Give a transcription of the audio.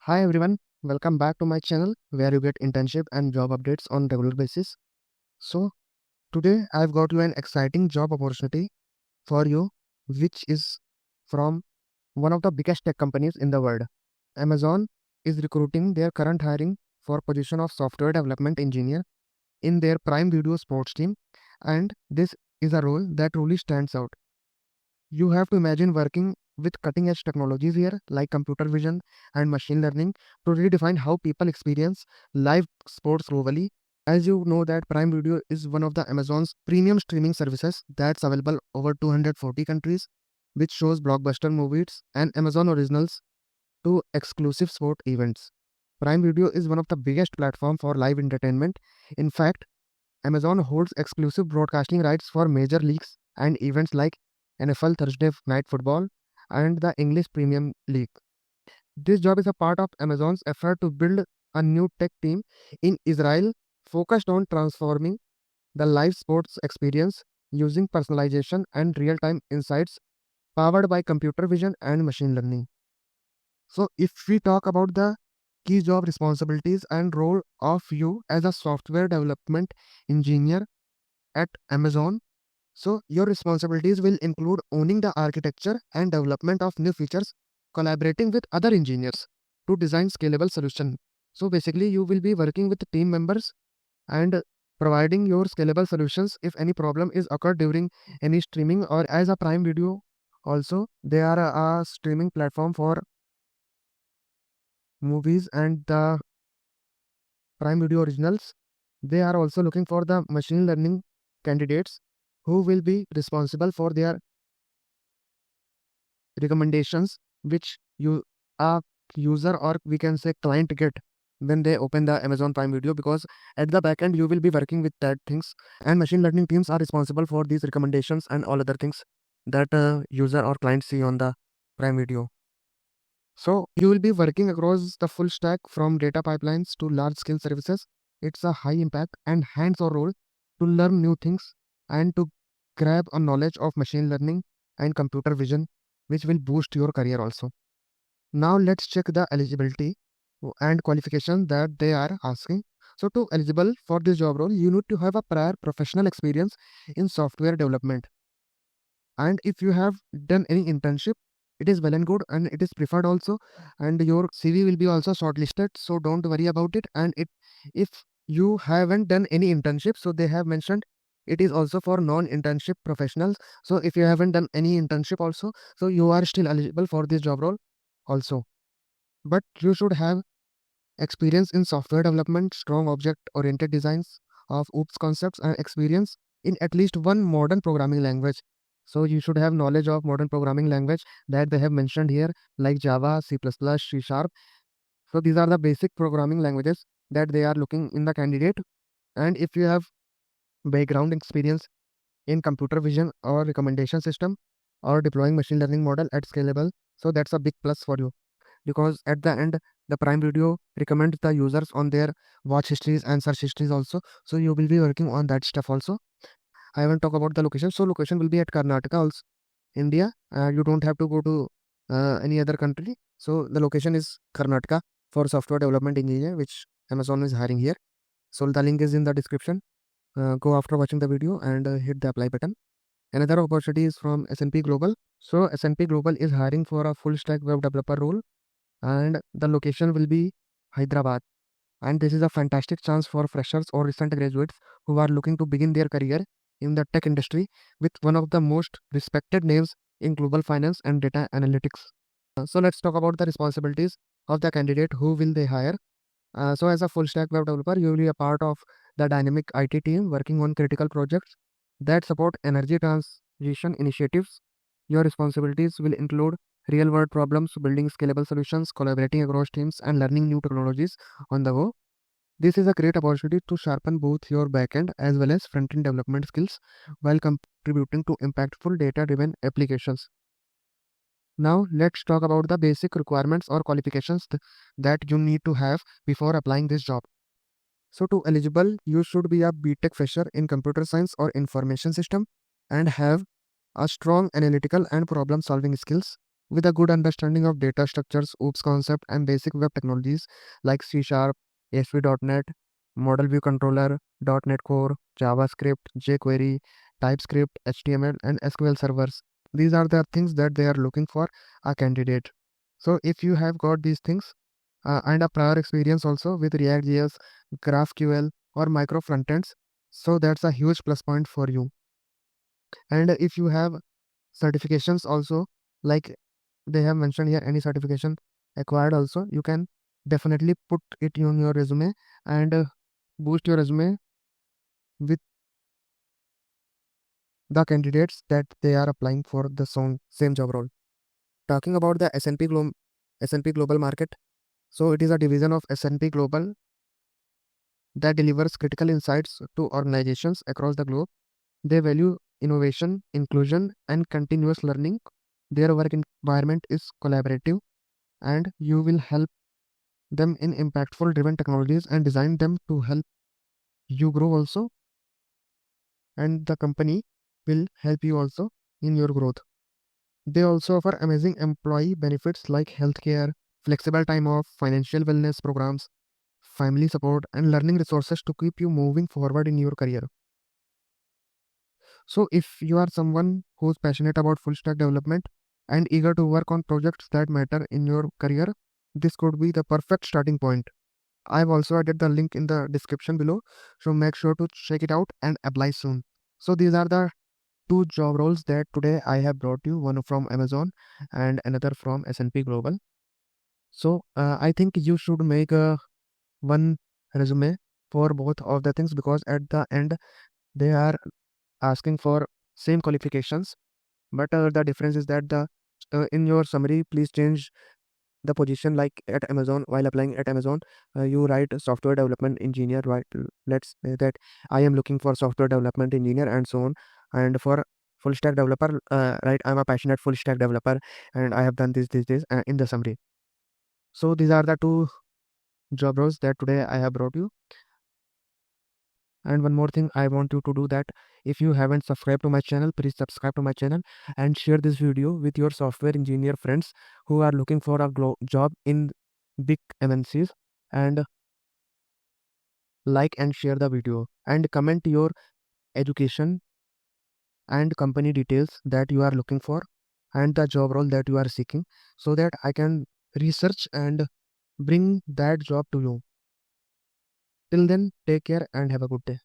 Hi everyone, welcome back to my channel where you get internship and job updates on regular basis. So today I've got you an exciting job opportunity for you, which is from one of the biggest tech companies in the world. Amazon is recruiting their current hiring for position of software development engineer in their Prime Video sports team, and this is a role that truly stands out. You have to imagine working with cutting edge technologies here, like computer vision and machine learning, to redefine how people experience live sports globally. As you know, that Prime Video is one of the Amazon's premium streaming services that's available over 240 countries, which shows blockbuster movies and Amazon originals to exclusive sport events. Prime Video is one of the biggest platform for live entertainment. In fact, Amazon holds exclusive broadcasting rights for major leagues and events like NFL Thursday Night Football and the English Premier League. This job is a part of Amazon's effort to build a new tech team in Israel focused on transforming the live sports experience using personalization and real time insights powered by computer vision and machine learning. So, if we talk about the key job responsibilities and role of you as a software development engineer at Amazon, so your responsibilities will include owning the architecture and development of new features, collaborating with other engineers to design scalable solution. So basically you will be working with team members and providing your scalable solutions if any problem is occurred during any streaming or as a Prime Video. Also, they are a streaming platform for movies and the Prime Video originals. They are also looking for the machine learning candidates who will be responsible for their recommendations which you a user or we can say client get when they open the Amazon Prime Video, because at the back end you will be working with that things, and machine learning teams are responsible for these recommendations and all other things that user or client see on the Prime Video. So you will be working across the full stack from data pipelines to large scale services. It's a high impact and hands-on role to learn new things and to grab a knowledge of machine learning and computer vision, which will boost your career also. Now let's check the eligibility and qualification that they are asking. So to eligible for this job role, you need to have a prior professional experience in software development. And if you have done any internship, it is well and good and it is preferred also, and your CV will be also shortlisted, so don't worry about it. And if you haven't done any internship, so they have mentioned it is also for non-internship professionals. So if you haven't done any internship also, so you are still eligible for this job role also. But you should have experience in software development, strong object oriented designs of OOPS concepts, and experience in at least one modern programming language. So you should have knowledge of modern programming language that they have mentioned here, like Java, C++, C Sharp. So these are the basic programming languages that they are looking in the candidate. And if you have background experience in computer vision or recommendation system or deploying machine learning model at scalable, so that's a big plus for you, because at the end the Prime Video recommends the users on their watch histories and search histories also, so you will be working on that stuff also. I haven't talked about the location, so location will be at Karnataka also, India. You don't have to go to any other country, so the location is Karnataka for software development engineer, which Amazon is hiring here. So the link is in the description. Go after watching the video and hit the apply button. Another opportunity is from S&P Global. So S&P Global is hiring for a full stack web developer role, and the location will be Hyderabad. And this is a fantastic chance for freshers or recent graduates who are looking to begin their career in the tech industry with one of the most respected names in global finance and data analytics. So let's talk about the responsibilities of the candidate who will they hire. So as a full stack web developer, you will be a part of the dynamic IT team working on critical projects that support energy transition initiatives. Your responsibilities will include real world problems, building scalable solutions, collaborating across teams, and learning new technologies on the go. This is a great opportunity to sharpen both your backend as well as front-end development skills while contributing to impactful data-driven applications. Now, let's talk about the basic requirements or qualifications that you need to have before applying this job. So, to eligible, you should be a BTech fresher in computer science or information system and have a strong analytical and problem-solving skills. with a good understanding of data structures, OOPS concept, and basic web technologies like C Sharp, ASP.NET, Model View Controller, .NET Core, JavaScript, jQuery, TypeScript, HTML, and SQL servers. These are the things that they are looking for a candidate. So if you have got these things and a prior experience also with React.js, GraphQL, or micro frontends, so that's a huge plus point for you. And if you have certifications also, like they have mentioned here, any certification acquired also, you can definitely put it on your resume and boost your resume with the candidates that they are applying for the same job role. Talking about the S&P Global market, so it is a division of S&P Global that delivers critical insights to organizations across the globe. They value innovation, inclusion, and continuous learning. Their work environment is collaborative, and you will help them in impactful driven technologies and design them to help you grow also, and the company will help you also in your growth. They also offer amazing employee benefits like healthcare, flexible time off, financial wellness programs, family support, and learning resources to keep you moving forward in your career. So if you are someone who's passionate about full stack development and eager to work on projects that matter in your career, this could be the perfect starting point. I've also added the link in the description below, so make sure to check it out and apply soon. So these are the two job roles that today I have brought you, one from Amazon and another from S&P Global. So I think you should make one resume for both of the things, because at the end they are asking for same qualifications, but the difference is that the in your summary, please change the position. Like at Amazon, while applying at Amazon, you write software development engineer, right? Let's say that I am looking for software development engineer and so on. And for full stack developer, right, I'm a passionate full stack developer and I have done this in the summary. So these are the two job roles that today I have brought you. And one more thing I want you to do, that if you haven't subscribed to my channel, please subscribe to my channel and share this video with your software engineer friends who are looking for a job in big MNCs. And like and share the video and comment your education and company details that you are looking for and the job role that you are seeking, so that I can research and bring that job to you. Till then, take care and have a good day.